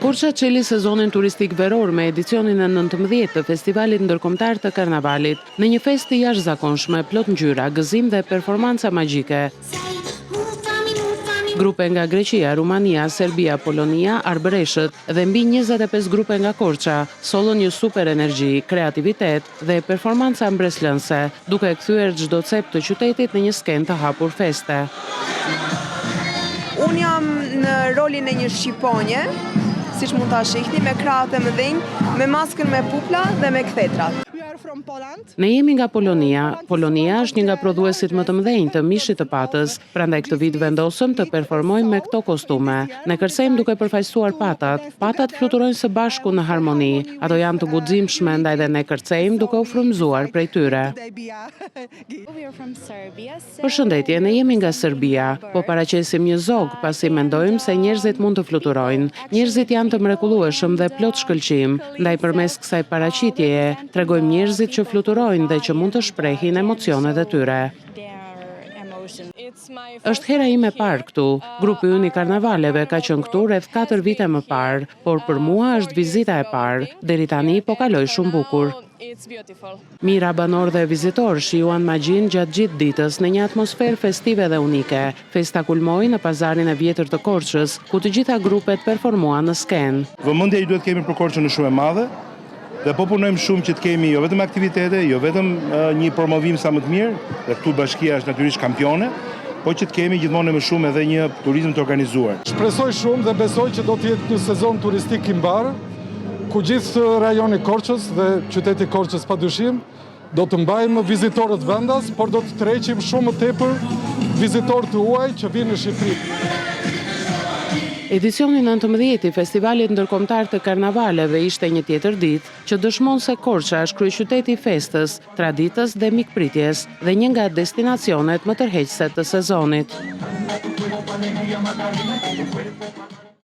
Korça çeli sezonin turistik veror me edicionin e 19 të Festivalit Ndërkombëtar të Karnavalit, në një festë të jashtëzakonshme, plot ngjyra, gëzim dhe performanca magjike. Grupe nga Greqia, Rumania, Serbia, Polonia, Arbëreshët dhe mbi 25 grupe nga Korça sollën një super energji, kreativitet dhe performanca mbreslënse, duke kthyer çdo cep të qytetit në një skenë të hapur feste. Unë jam në rolin e një shqiponje, siç mund ta shihni, me krahët e mëdhenj, me maskën me pupla dhe me kthetrat. Ne jemi nga Polonia. Polonia është një nga prodhuesit më të mëdhenj të mishit të patës, prandaj këtë vit vendosëm të performojmë me këto kostume. Ne kërcejmë duke përfaqësuar patat. Patat fluturojnë së bashku në harmoni. Ato janë të guximshme, ndaj dhe ne kërcejmë duke u frymëzuar prej tyre. Përshëndetje, ne jemi nga Serbia, po paraqesim një zog pasi mendojmë se njerëzit mund të fluturojnë. Njerëzit janë të mrekullueshëm dhe plot shkëlqim, ndaj përmes kësaj paraqitjeje tregojmë njerëzit që fluturojnë dhe që mund të shprehin emocionet e tyre. Është hera ime e parë këtu. Grupi ynë i karnavaleve ka qenë këtu rreth 4 vite më parë, por për mua është vizita e parë. Deri tani po kaloj shumë bukur. Mira banor dhe vizitor shijuan magjin gjatë gjithë ditës në një atmosferë festive dhe unike. Festa kulmoi në pazarin e vjetër të Korçës, ku të gjitha grupet performuan në skenë. Vëmendja i duhet kemi për Korçën në shumë e madhe. Dhe po punojmë shumë që të kemi jo vetëm aktivitete, jo vetëm një promovim sa më të mirë, dhe këtu bashkia është natyrisht kampione, po që të kemi gjithmonë më shumë edhe një turizëm të organizuar. Shpresoj shumë dhe besoj që do të jetë një sezon turistik i mbar, ku gjithë rajoni Korçës dhe qyteti Korçës padyshim do të mbajmë vizitorët vendas, por do të tërheqim shumë më tepër vizitorë të huaj që vinë në Shqipëri. Edicioni 19 i Festivalit Ndërkombëtar të Karnavaleve ishte një tjetër ditë që dëshmon se Korça është kryeqyteti i festës, traditës dhe mikpritjes dhe një nga destinacionet më tërheqëse të sezonit.